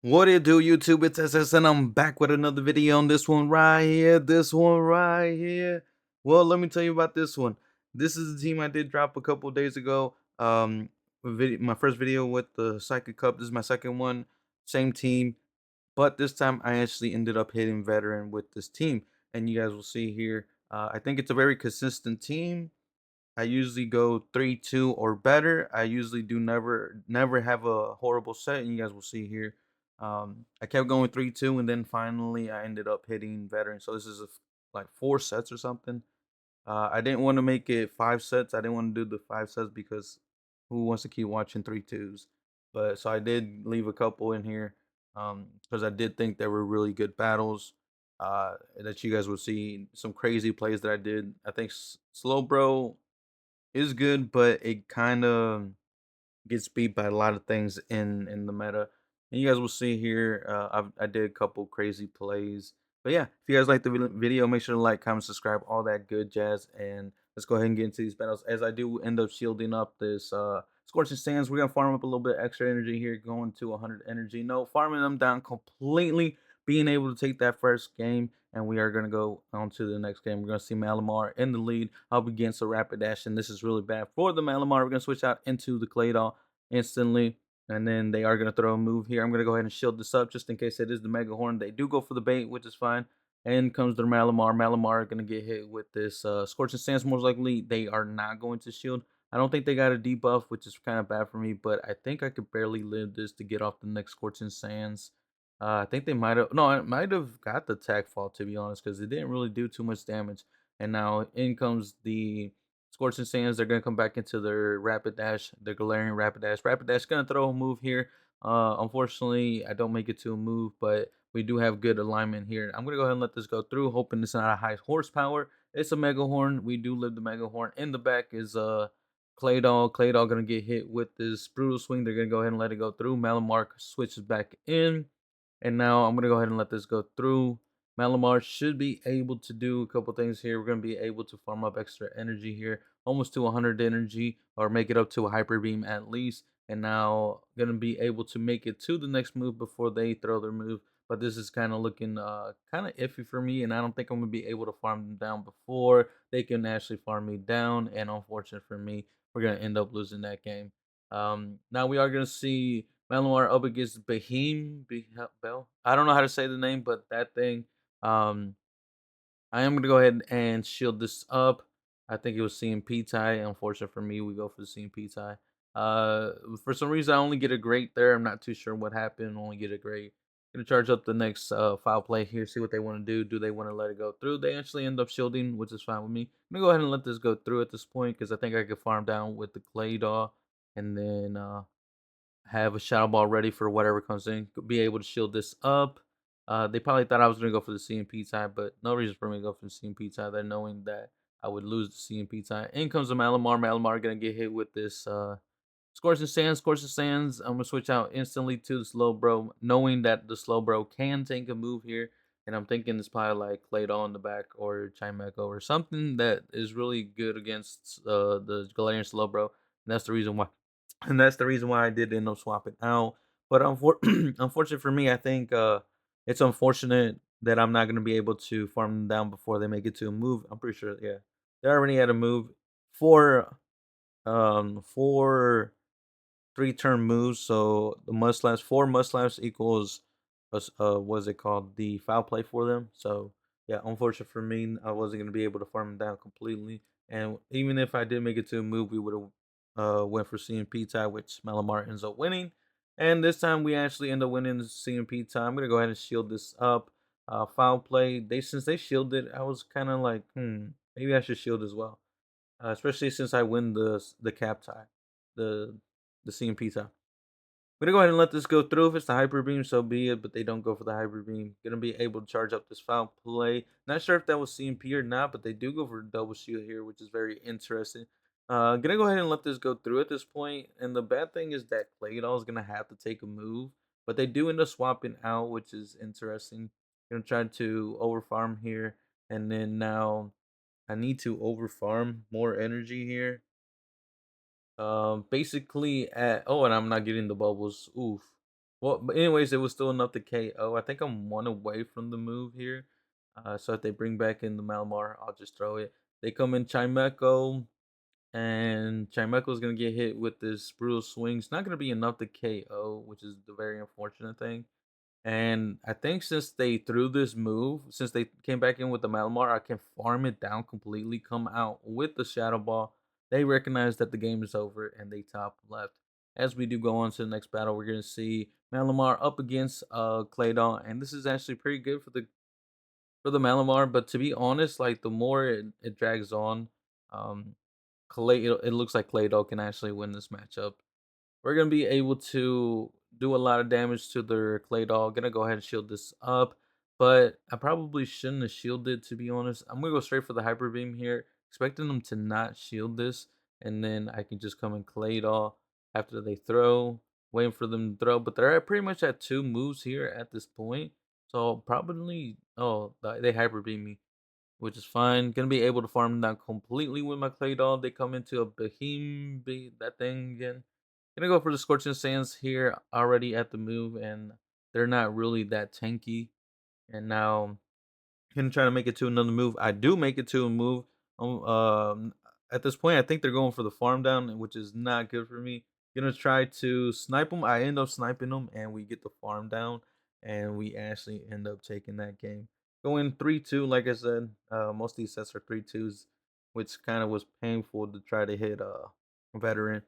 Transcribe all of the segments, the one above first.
What it do, YouTube? It's SS, and I'm back with another video on this one right here. This one right here. Well, let me tell you about this one. This is the team I did drop a couple days ago. My first video with the Psychic Cup. This is my second one. Same team, but this time I actually ended up hitting veteran with this team, and you guys will see here. I think it's a very consistent team. I usually go 3-2 or better. I usually do never have a horrible set, and you guys will see here. I kept going 3-2, and then finally I ended up hitting veteran. So this is like 4 sets or something. I didn't want to make it 5 sets. I didn't want to do the 5 sets because who wants to keep watching 3-2s? But so I did leave a couple in here because I did think they were really good battles. That you guys would see some crazy plays that I did. I think Slow Bro is good, but it kind of gets beat by a lot of things in the meta. And you guys will see here, I did a couple crazy plays. But yeah, if you guys like the video, make sure to like, comment, subscribe, all that good jazz. And let's go ahead and get into these battles. As I do end up shielding up this Scorching Sands, we're gonna farm up a little bit extra energy here, going to 100 energy. No, farming them down completely, being able to take that first game, and we are going to go on to the next game. We're going to see Malamar in the lead up against a Rapidash, and this is really bad for the Malamar. We're going to switch out into the Claydol instantly, and then they are going to throw a move here. I'm going to go ahead and shield this up just in case it is the Mega Horn. They do go for the bait, which is fine. And comes the Malamar. Malamar are going to get hit with this Scorching Sands. Most likely, they are not going to shield. I don't think they got a debuff, which is kind of bad for me, but I think I could barely live this to get off the next Scorching Sands. I think they might have, no, it might have got the tag fall, to be honest, because it didn't really do too much damage. And now in comes the Scorching Sands. They're gonna come back into their Rapidash, their Galarian Rapidash. Rapidash gonna throw a move here. Unfortunately, I don't make it to a move, but we do have good alignment here. I'm gonna go ahead and let this go through, hoping it's not a high horsepower. It's a Mega Horn. We do live the Mega Horn. In the back is Claydol. Claydol gonna get hit with this Brutal Swing. They're gonna go ahead and let it go through. Malamar switches back in. And now I'm going to go ahead and let this go through. Malamar should be able to do a couple things here. We're going to be able to farm up extra energy here, almost to 100 energy, or make it up to a Hyper Beam at least. And now going to be able to make it to the next move before they throw their move. But this is kind of looking kind of iffy for me, and I don't think I'm going to be able to farm them down before they can actually farm me down. And unfortunate for me, we're going to end up losing that game. Now we are going to see Malamar up against Bell. I don't know how to say the name, but that thing. Um, I am gonna go ahead and shield this up. I think it was CMP tie. Unfortunate for me, we go for the CMP tie. For some reason, I only get a great there. I'm not too sure what happened. Only get a great. Gonna charge up the next foul play here. See what they want to do. Do they want to let it go through? They actually end up shielding, which is fine with me. I'm gonna go ahead and let this go through at this point because I think I could farm down with the Claydol, and then have a shadow ball ready for whatever comes in. Be able to shield this up. They probably thought I was gonna go for the CMP tie, but no reason for me to go for the CMP tie. They're knowing that I would lose the CMP tie. In comes the Malamar. Malamar gonna get hit with this Scorching Sands. Scorching Sands. I'm gonna switch out instantly to the Slow Bro, knowing that the Slow Bro can take a move here. And I'm thinking it's probably like Claydol in the back or Chimeco or something that is really good against the Galarian Slow Bro. And that's the reason why I did end up swapping out. But unfortunate for me, I think it's unfortunate that I'm not going to be able to farm them down before they make it to a move. I'm pretty sure, yeah, they already had a move for 3 turn moves. So the Muslims, 4 Muslims equals what's it called? The foul play for them. So yeah, unfortunate for me, I wasn't gonna be able to farm them down completely. And even if I did make it to a move, we would have went for CMP tie, which Malamar ends up winning. And this time we actually end up winning the CMP tie. I'm gonna go ahead and shield this up. Foul play. Since they shielded, I was kind of like, maybe I should shield as well. Especially since I win the cap tie, the the CMP tie. I'm gonna go ahead and let this go through. If it's the hyper beam, so be it. But they don't go for the hyper beam. Gonna be able to charge up this foul play. Not sure if that was CMP or not, but they do go for a double shield here, which is very interesting. Gonna go ahead and let this go through at this point. And the bad thing is that Claydol is gonna have to take a move, but they do end up swapping out, which is interesting. Gonna try to over farm here, and then now I need to over farm more energy here. Basically at, oh, and I'm not getting the bubbles. Oof. Well, but anyways, it was still enough to KO. I think I'm one away from the move here. So if they bring back in the Malamar, I'll just throw it. They come in Chimecho, and Chimecho's gonna get hit with this brutal swing. It's not gonna be enough to KO, which is the very unfortunate thing. And I think since they threw this move, since they came back in with the Malamar, I can farm it down completely, come out with the Shadow Ball. They recognize that the game is over and they top left. As we do go on to the next battle, we're gonna see Malamar up against Claydol, and this is actually pretty good for the Malamar. But to be honest, like the more it drags on, um, it looks like Claydol can actually win this matchup. We're gonna be able to do a lot of damage to their clay doll. Gonna go ahead and shield this up, but I probably shouldn't have shielded, to be honest. I'm gonna go straight for the hyper beam here, expecting them to not shield this, and then I can just come and clay doll after they throw, waiting for them to throw. But they're pretty much at two moves here at this point, so probably they hyper beam me, which is fine. Gonna be able to farm them down completely with my clay doll. They come into a behemoth, that thing again. Gonna go for the Scorching Sands here already at the move, and they're not really that tanky. And now gonna try to make it to another move. I do make it to a move. At this point, I think they're going for the farm down, which is not good for me. Gonna try to snipe them. I end up sniping them, and we get the farm down, and we actually end up taking that game. Going 3-2, like I said. Most of these sets are 3-2s, which kind of was painful to try to hit a veteran.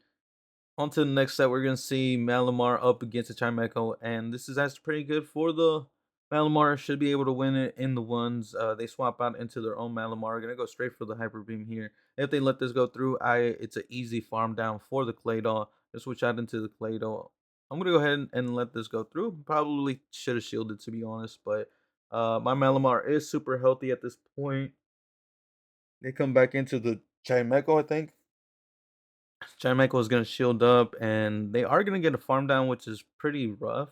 On to the next set, we're gonna see Malamar up against a Chimecho, and this is actually pretty good for the Malamar. Should be able to win it in the ones. They swap out into their own Malamar. Gonna go straight for the Hyper Beam here. If they let this go through, it's an easy farm down for the Claydol. Just switch out into the Claydol. I'm gonna go ahead and let this go through. Probably should have shielded, to be honest, but my Malamar is super healthy at this point. They come back into the Chimecho, I think. Michael is gonna shield up, and they are gonna get a farm down, which is pretty rough,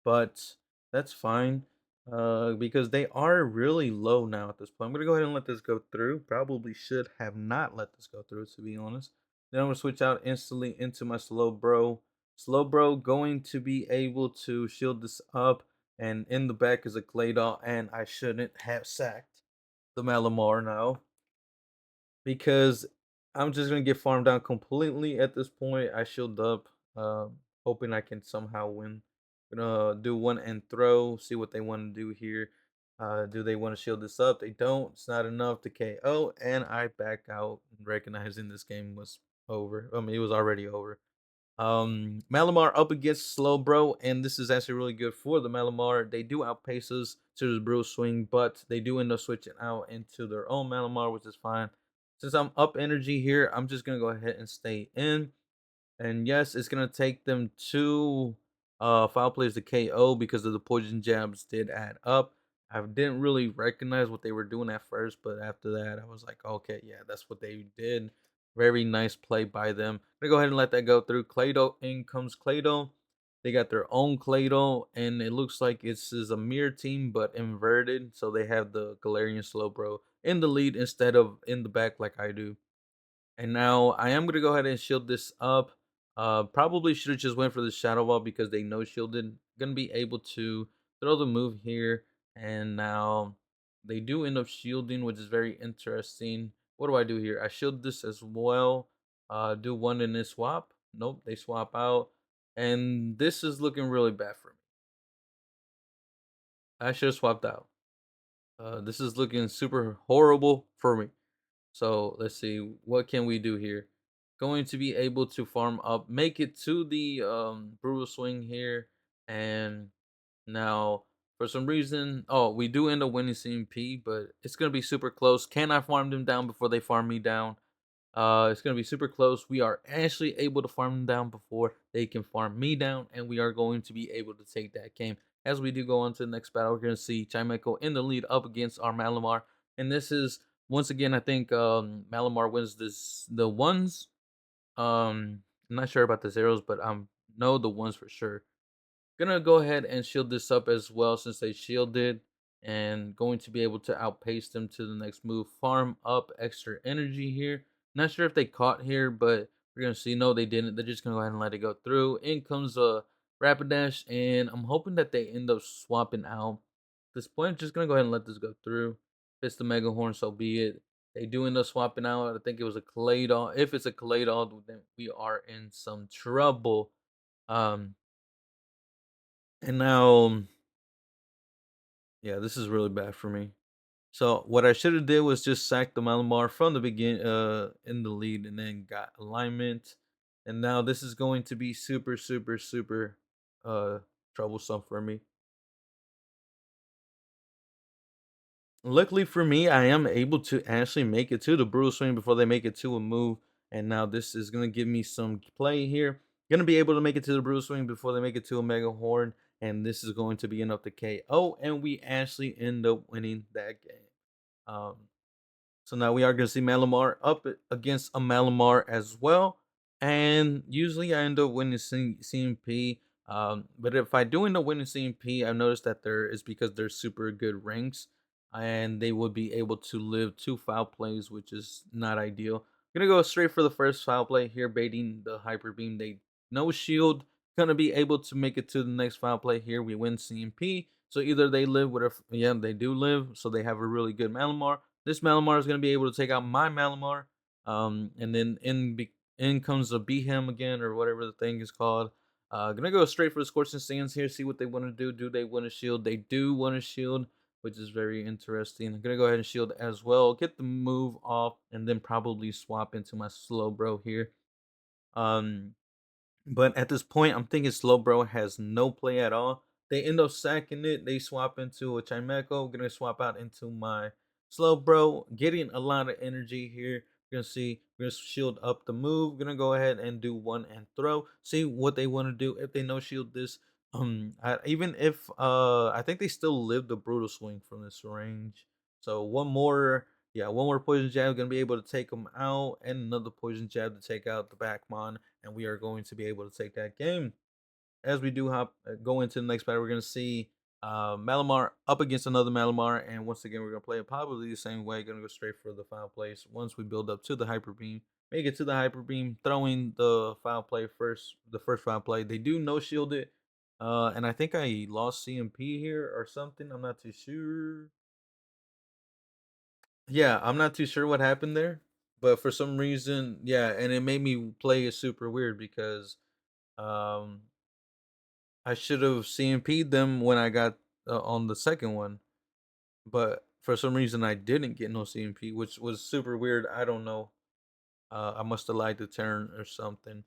but that's fine. Because they are really low now at this point. I'm gonna go ahead and let this go through. Probably should have not let this go through, to be honest. Then I'm gonna switch out instantly into my slow bro. Slow bro going to be able to shield this up, and in the back is a Claydol, and I shouldn't have sacked the Malamar now because I'm just gonna get farmed down completely at this point. I shield up, hoping I can somehow win. Gonna do one and throw, see what they want to do here. Do they want to shield this up? They don't. It's not enough to KO, and I back out, recognizing this game was over. I mean, it was already over. Malamar up against Slowbro, and this is actually really good for the Malamar. They do outpace us to the Brew swing, but they do end up switching out into their own Malamar, which is fine. Since I'm up energy here, I'm just gonna go ahead and stay in. And yes, it's gonna take them two foul plays to KO because of the poison jabs did add up. I didn't really recognize what they were doing at first, but after that, I was like, okay, yeah, that's what they did. Very nice play by them. I'm gonna go ahead and let that go through. Clado, in comes Clado. They got their own Clado, and it looks like it's is a mirror team but inverted. So they have the Galarian Slowbro in the lead instead of in the back like I do. And now I am gonna go ahead and shield this up. Probably should have just went for the shadow ball because they no shielded. Gonna be able to throw the move here, and now they do end up shielding, which is very interesting. What do I do here? I shield this as well. Do one in this swap. Nope, they swap out, and this is looking really bad for me. I should have swapped out. This is looking super horrible for me. So let's see, what can we do here? Going to be able to farm up, make it to the brutal swing here, and now for some reason, oh, we do end up winning CMP, but it's gonna be super close. Can I farm them down before they farm me down? It's gonna be super close. We are actually able to farm them down before they can farm me down, and we are going to be able to take that game. As we do go on to the next battle, we're gonna see Chimecho in the lead up against our Malamar, and this is once again I think Malamar wins this the ones. I'm not sure about the zeros, but I'm know the ones for sure. Gonna go ahead and shield this up as well since they shielded, and going to be able to outpace them to the next move. Farm up extra energy here. Not sure if they caught here, but we're gonna see. No, they didn't. They're just gonna go ahead and let it go through. In comes Rapidash, and I'm hoping that they end up swapping out. At this point, just gonna go ahead and let this go through. If it's the Mega Horn, so be it. They do end up swapping out. I think it was a Claydol. If it's a Claydol, then we are in some trouble. Um, and now, yeah, this is really bad for me. So what I should have did was just sack the Malamar from the begin in the lead and then got alignment. And now this is going to be super, super, super troublesome for me. Luckily for me, I am able to actually make it to the brutal swing before they make it to a move. And now this is gonna give me some play here. Gonna be able to make it to the brutal swing before they make it to a mega horn. And this is going to be enough to KO. And we actually end up winning that game. Um, so now we are going to see Malamar up against a Malamar as well. And usually I end up winning CMP. But if I do end up winning CMP, I've noticed that there is because they're super good ranks and they would be able to live 2 foul plays, which is not ideal. Gonna go straight for the first foul play here, baiting the hyper beam. They no shield, gonna be able to make it to the next foul play here. We win CMP. So either they live with a yeah, they do live, so they have a really good Malamar. This Malamar is going to be able to take out my Malamar. And then in comes a Behem again, or whatever the thing is called. Gonna go straight for the Scorching Sands here, see what they want to do. Do they want a shield? They do want a shield, which is very interesting. I'm gonna go ahead and shield as well. Get the move off, and then probably swap into my Slowbro here. Um, but at this point, I'm thinking Slowbro has no play at all. They end up sacking it. They swap into a Chimecho. Gonna swap out into my Slowbro. Getting a lot of energy here. We're gonna see. We're gonna shield up the move. Gonna go ahead and do one and throw. See what they want to do. If they no shield this, even if I think they still live the brutal swing from this range. So one more, yeah, one more poison jab gonna be able to take them out, and another poison jab to take out the Backmon, and we are going to be able to take that game. As we do go into the next battle, we're going to see Malamar up against another Malamar, and once again, we're going to play it probably the same way. Going to go straight for the foul place. Once we build up to the Hyper Beam, make it to the Hyper Beam, throwing the foul play first, the first foul play. They do no shield it, and I think I lost CMP here or something. I'm not too sure. Yeah, I'm not too sure what happened there, but for some reason, yeah, and it made me play it super weird because um I should have CMP'd them when I got on the second one, but for some reason I didn't get no CMP, which was super weird. I don't know. I must have lied to turn or something.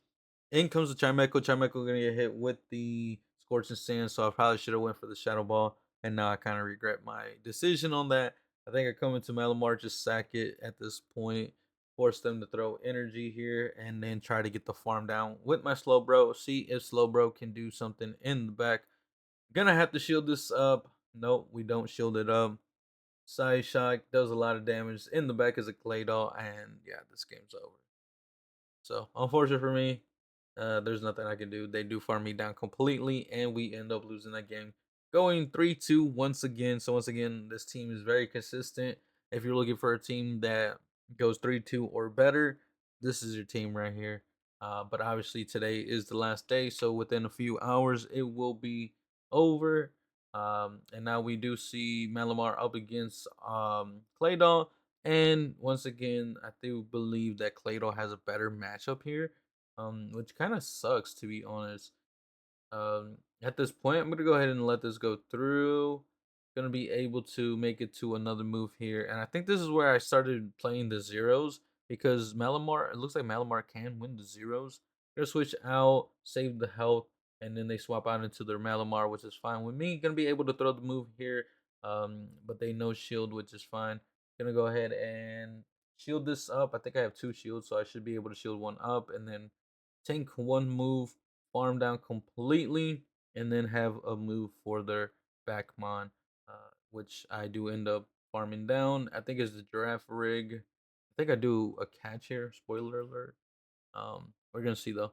In comes the Chimecho. Chimecho gonna get hit with the Scorching Sand, so I probably should have went for the Shadow Ball, and now I kind of regret my decision on that. I think I come into Malamar, just sack it at this point, force them to throw energy here, and then try to get the farm down with my Slowbro. See if Slowbro can do something in the back. Gonna have to shield this up. Nope, we don't shield it up. Side Shock does a lot of damage in the back as a Claydol, and yeah, this game's over. So unfortunate for me, there's nothing I can do. They do farm me down completely, and we end up losing that game, going 3-2 once again. So once again, this team is very consistent. If you're looking for a team that goes 3-2 or better, this is your team right here. But obviously today is the last day, so within a few hours it will be over. And now we do see Malamar up against Claydol. And once again, I do believe that Claydol has a better matchup here, which kind of sucks to be honest. At this point, I'm gonna go ahead and let this go through. Gonna be able to make it to another move here, and I think this is where I started playing the zeros because Malamar. It looks like Malamar can win the zeros. Gonna switch out, save the health, and then they swap out into their Malamar, which is fine with me. Gonna be able to throw the move here, but they no shield, which is fine. Gonna go ahead and shield this up. I think I have 2 shields, so I should be able to shield one up, and then tank one move, farm down completely, and then have a move for their Backmon, which I do end up farming down. I think it's the Giraffe Rig. I think I do a catch here. Spoiler alert. We're gonna see though.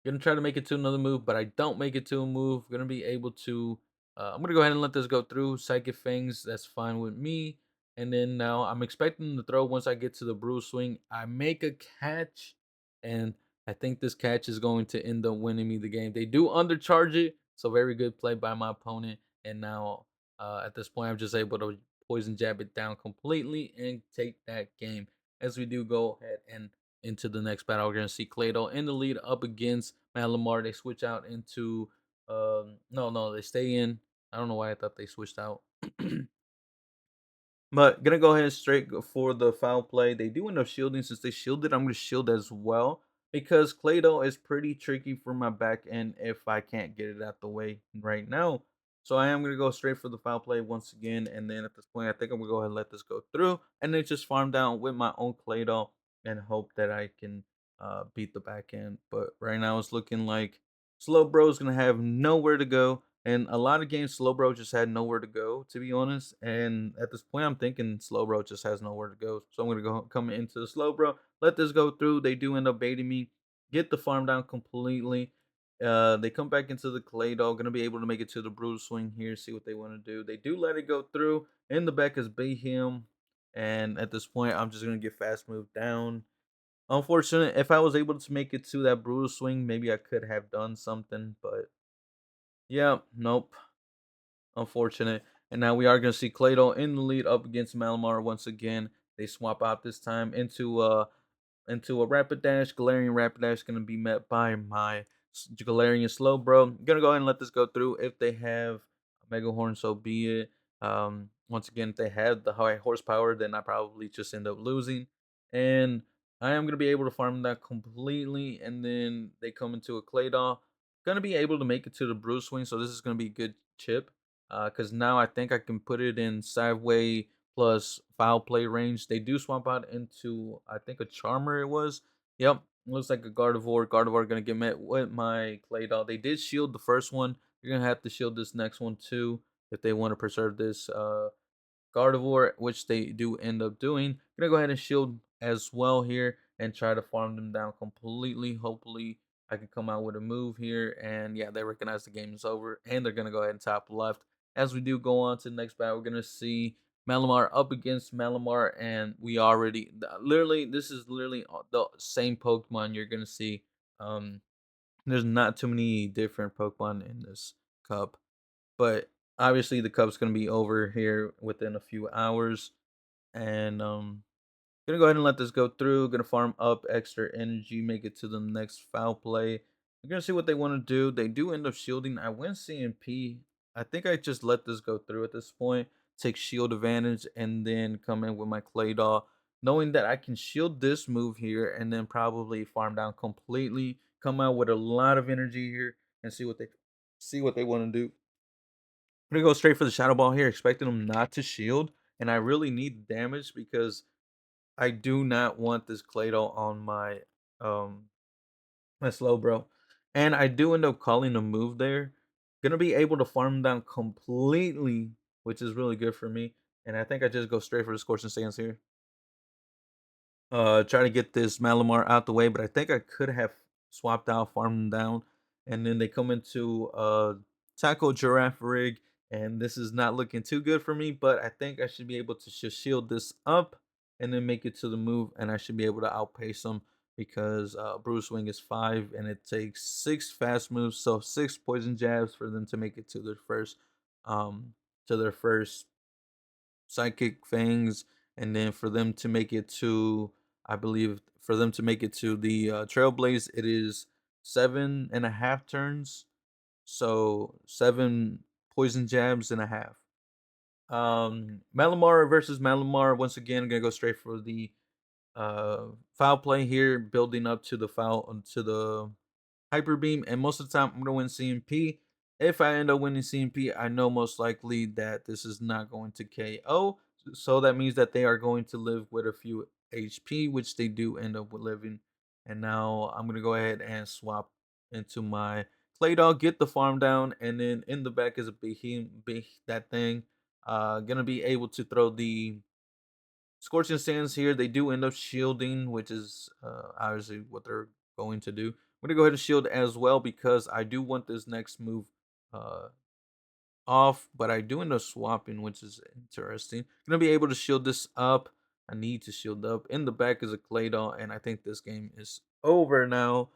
Gonna try to make it to another move, but I don't make it to a move. Gonna be able to. I'm gonna go ahead and let this go through. Psychic Fangs, that's fine with me. And then now I'm expecting to throw once I get to the Bruise Swing. I make a catch, and I think this catch is going to end up winning me the game. They do undercharge it, so very good play by my opponent. And now at this point, I'm just able to poison jab it down completely and take that game. As we do go ahead and into the next battle, we're gonna see Clado in the lead up against Malamar. They switch out into no, they stay in. I don't know why I thought they switched out. But gonna go ahead and straight go for the foul play. They do end up shielding. Since they shielded, I'm gonna shield as well because Clado is pretty tricky for my back end if I can't get it out the way right now. So I am gonna go straight for the foul play once again, and then at this point, I think I'm gonna go ahead and let this go through, and then just farm down with my own Clado and hope that I can beat the back end. But right now, it's looking like Slowbro is gonna have nowhere to go. And a lot of games, Slowbro just had nowhere to go, to be honest. And at this point, I'm thinking Slowbro just has nowhere to go. So I'm gonna go come into the Slowbro, let this go through. They do end up baiting me, get the farm down completely. They come back into the clay dog, gonna be able to make it to the brutal swing here, see what they want to do. They do let it go through. In the back is Bayhem, and at this point, I'm just gonna get fast moved down. Unfortunate, if I was able to make it to that brutal swing, maybe I could have done something, but yeah, nope. Unfortunate. And now we are going to see Clado in the lead up against Malamar once again. They swap out this time into a rapid dash. Galarian rapid dash going to be met by my Galarian slow bro. Gonna go ahead and let this go through. If they have a Mega Horn, so be it. Once again, if they have the high horsepower, then I probably just end up losing. And I am gonna be able to farm that completely. And then they come into a Claydol. Gonna be able to make it to the Bruce Swing, so this is gonna be a good chip. Because now I think I can put it in sideway plus foul play range. They do swap out into, I think, a Charmer it was. Yep, looks like a Gardevoir. Gardevoir gonna get met with my Claydol. They did shield the first one. You're gonna have to shield this next one too if they want to preserve this Gardevoir, which they do end up doing. Gonna go ahead and shield as well here and try to farm them down completely. Hopefully, I can come out with a move here. And yeah, they recognize the game is over and they're gonna go ahead and top left. As we do go on to the next battle, we're gonna see Malamar up against Malamar, and we already literally this is literally the same Pokemon you're gonna see. Um, there's not too many different Pokemon in this cup, but obviously the cup's gonna be over here within a few hours, and gonna go ahead and let this go through. Gonna farm up extra energy, make it to the next foul play. We're gonna see what they want to do. They do end up shielding. I win CMP. I think I just let this go through at this point. Take shield advantage and then come in with my Claydol, knowing that I can shield this move here and then probably farm down completely. Come out with a lot of energy here and see what they want to do. I'm gonna go straight for the shadow ball here, expecting them not to shield, and I really need the damage because I do not want this Clado on um my slow bro. And I do end up calling a move there. Gonna be able to farm down completely, which is really good for me. And I think I just go straight for the Scorching Sands here. Try to get this Malamar out the way, but I think I could have swapped out, farmed them down, and then they come into Taco Giraffe Rig, and this is not looking too good for me, but I think I should be able to just shield this up and then make it to the move, and I should be able to outpace them because Bruce Wing is 5 and it takes 6 fast moves, so 6 poison jabs for them to make it um to their first Psychic Fangs, and then for them to make it to, I believe, for them to make it to the Trailblaze, it is 7.5 turns. So 7 poison jabs and a half. Malamar versus Malamar. Once again, I'm gonna go straight for the foul play here, building up to the foul to the Hyper Beam, and most of the time I'm gonna win CMP. If I end up winning CMP, I know most likely that this is not going to KO. So that means that they are going to live with a few HP, which they do end up with living. And now I'm gonna go ahead and swap into my Clay Dog, get the farm down, and then in the back is a big that thing. Gonna be able to throw the Scorching Sands here. They do end up shielding, which is obviously what they're going to do. I'm gonna go ahead and shield as well because I do want this next move uh, off, but I do end up swapping, which is interesting. Gonna be able to shield this up. I need to shield up. In the back is a Claydol, and I think this game is over now.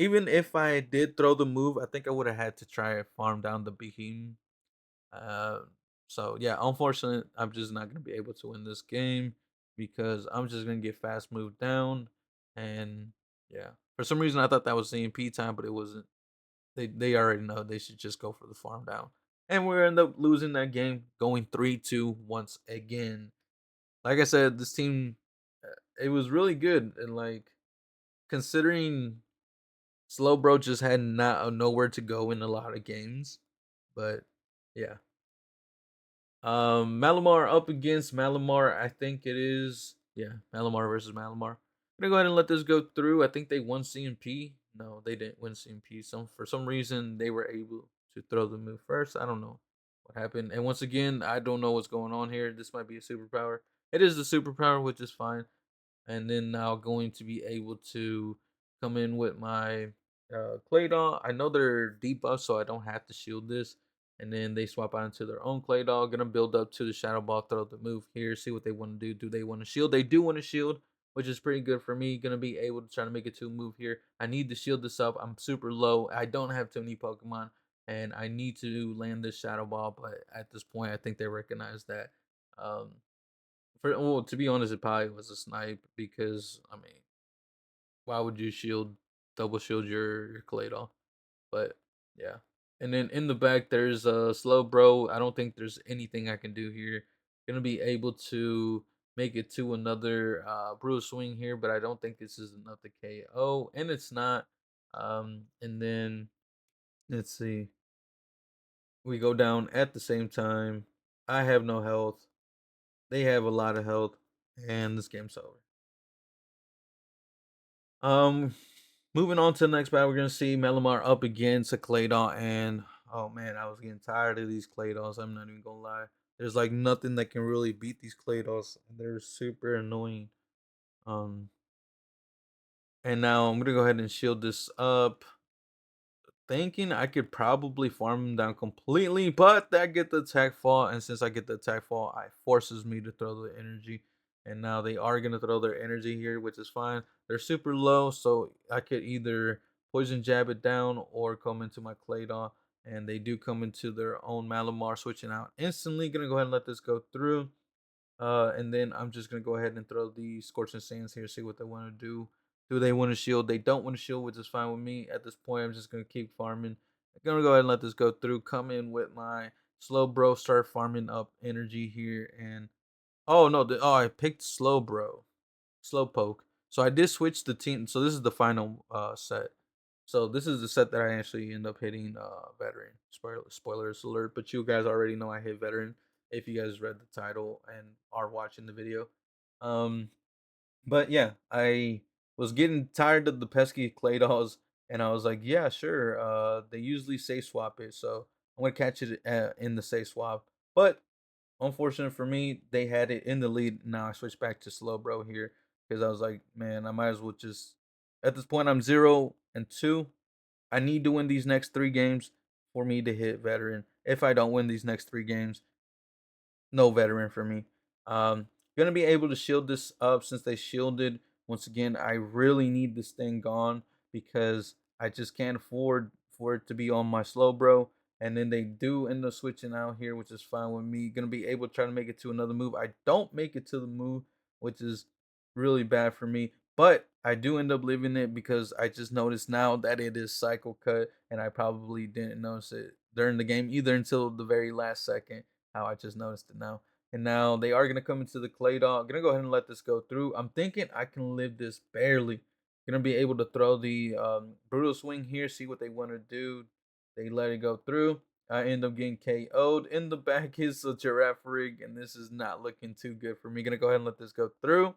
Even if I did throw the move, I think I would have had to try and farm down the Behemoth. Uh, so yeah, unfortunately, I'm just not gonna be able to win this game because I'm just gonna get fast moved down, and yeah, for some reason I thought that was CMP time, but it wasn't. They already know they should just go for the farm down, and we end up losing that game, going 3-2 once again. Like I said, this team, it was really good, and like considering Slowbro just had not nowhere to go in a lot of games, but yeah. Malamar up against Malamar. I think it is. Yeah, Malamar versus Malamar. I'm gonna go ahead and let this go through. I think they won CMP. No, they didn't win CMP. For some reason they were able to throw the move first. I don't know what happened. And once again, I don't know what's going on here. This might be a superpower. It is the superpower, which is fine, and then now going to be able to come in with my Claydol. I know they're debuffed, so I don't have to shield this. And then they swap out into their own Claydol. Gonna build up to the Shadow Ball, throw the move here, see what they want to do. Do they want to shield? They do want to shield, which is pretty good for me. Gonna be able to try to make it to a move here. I need to shield this up. I'm super low. I don't have too many Pokemon, and I need to land this Shadow Ball. But at this point, I think they recognize that. Um, well, to be honest, it probably was a snipe because I mean, why would you double shield your Claydol? But yeah, and then in the back there's a slow bro. I don't think there's anything I can do here. Gonna be able to make it to another brutal swing here, but I don't think this is enough to KO, and it's not. And then let's see, we go down at the same time. I have no health. They have a lot of health, and this game's over. Um, Moving on to the next battle, we're gonna see Melamar up against a Claydol, and oh man, I was getting tired of these Claydols. I'm not even gonna lie. There's like nothing that can really beat these Claydols. They're super annoying. Um, and now I'm gonna go ahead and shield this up, thinking I could probably farm him down completely, but that get the attack fall, and since I get the attack fall, it forces me to throw the energy. And now they are gonna throw their energy here, which is fine. They're super low, so I could either poison jab it down or come into my Claydon. And they do come into their own Malamar, switching out instantly. Gonna go ahead and let this go through. And then I'm just gonna go ahead and throw the Scorching Sands here, see what they want to do. Do they want to shield? They don't want to shield, which is fine with me. At this point, I'm just gonna keep farming. I'm gonna go ahead and let this go through. Come in with my slow bro, start farming up energy here. And oh no, I picked slow bro, slow poke. So I did switch the team. So this is the final set. So this is the set that I actually end up hitting veteran. Spoilers alert, but you guys already know I hit veteran if you guys read the title and are watching the video. Um but yeah, I was getting tired of the pesky clay dolls, and I was like, yeah, sure. They usually say swap it, so I'm gonna catch it in the say swap. But unfortunate for me, they had it in the lead. Now I switched back to slow bro here because I was like, man, I might as well just. At this point, I'm 0-2. I need to win these next 3 games for me to hit veteran. If I don't win these next 3 games, no veteran for me. Gonna be able to shield this up since they shielded. Once again, I really need this thing gone because I just can't afford for it to be on my slow bro. And then they do end up switching out here, which is fine with me. Gonna be able to try to make it to another move. I don't make it to the move, which is really bad for me. But I do end up leaving it because I just noticed now that it is cycle cut, and I probably didn't notice it during the game either until the very last second. How I just noticed it now. And now they are gonna come into the clay dog. Gonna go ahead and let this go through. I'm thinking I can live this barely. Gonna be able to throw the brutal swing here, see what they want to do. They let it go through. I end up getting KO'd. In the back is a giraffe rig, and this is not looking too good for me. Gonna go ahead and let this go through.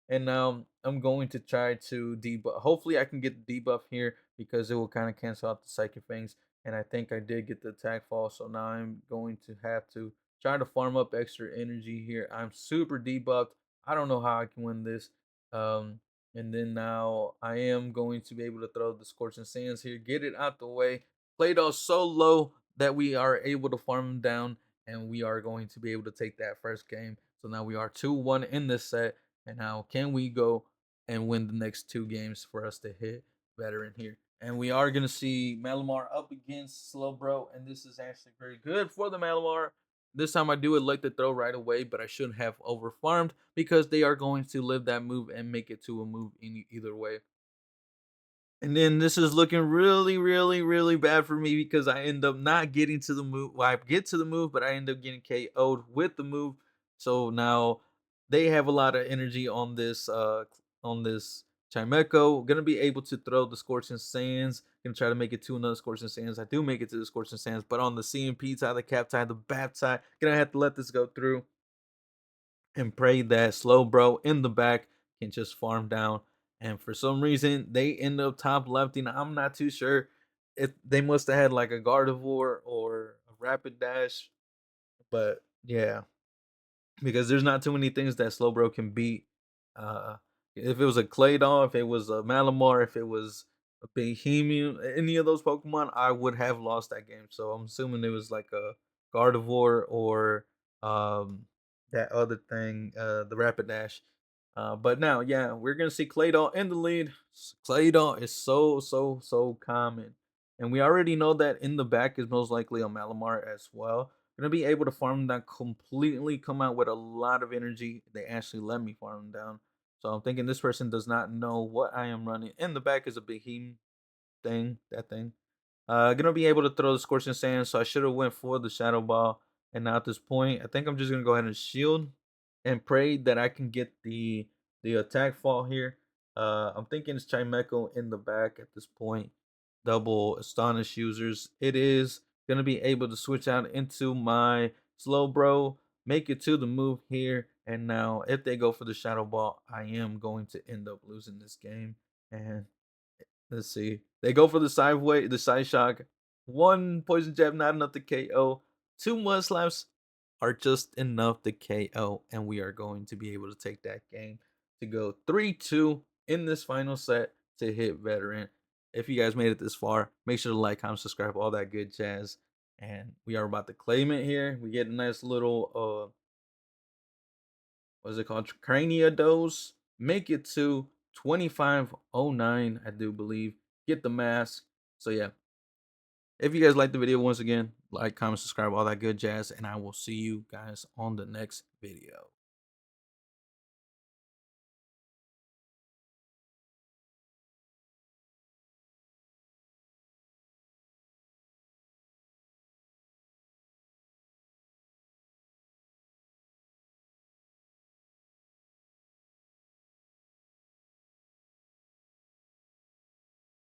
And now I'm going to try to debuff. Hopefully, I can get the debuff here because it will kind of cancel out the psychic fangs. And I think I did get the attack fall. So now I'm going to have to try to farm up extra energy here. I'm super debuffed. I don't know how I can win this. Um, and then now I am going to be able to throw the Scorching Sands here, get it out the way. Played off so low that we are able to farm him down, and we are going to be able to take that first game. So now we are 2-1 in this set. And now can we go and win the next 2 games for us to hit veteran here? And we are gonna see Malamar up against Slowbro, and this is actually very good for the Malamar. This time I do would like to throw right away, but I shouldn't have over farmed because they are going to live that move and make it to a move in either way. And then this is looking really, really, really bad for me because I end up not getting to the move. Well, I get to the move, but I end up getting KO'd with the move. So now they have a lot of energy on this Chimeco. Gonna be able to throw the Scorching Sands. Gonna try to make it to another Scorching Sands. I do make it to the Scorching Sands, but on the CMP tie, the cap tie, the bat tie, gonna have to let this go through and pray that Slowbro in the back can just farm down. And for some reason, they end up top lefting. I'm not too sure if they must have had like a Gardevoir or a Rapid Dash, but yeah, because there's not too many things that Slowbro can beat. Uh, if it was a Claydol, if it was a Malamar, if it was a Behemoth, any of those Pokemon, I would have lost that game. So I'm assuming it was like a Gardevoir or um, that other thing, the Rapid Dash. But now, yeah, we're gonna see Claydol in the lead. Claydol is so common, and we already know that in the back is most likely a Malamar as well. Gonna be able to farm them down completely, come out with a lot of energy. They actually let me farm them down. So I'm thinking this person does not know what I am running. In the back is a Behemoth thing, that thing. Gonna be able to throw the Scorching Sand, so I should have went for the Shadow Ball. And now at this point, I think I'm just gonna go ahead and shield and pray that I can get the attack fall here. I'm thinking it's Chimeco in the back at this point. Double Astonish users. It is gonna be able to switch out into my Slowbro, make it to the move here. And now, if they go for the Shadow Ball, I am going to end up losing this game. And let's see. They go for the side shock. One poison jab, not enough to KO. Two mud slaps are just enough to KO, and we are going to be able to take that game to go 3-2 in this final set to hit veteran. If you guys made it this far, make sure to like, comment, subscribe, all that good jazz. And we are about to claim it here. We get a nice little what's it called? Crania dose. Make it to 2509, I do believe. Get the mask. So yeah. If you guys like the video, once again, like, comment, subscribe, all that good jazz, and I will see you guys on the next video.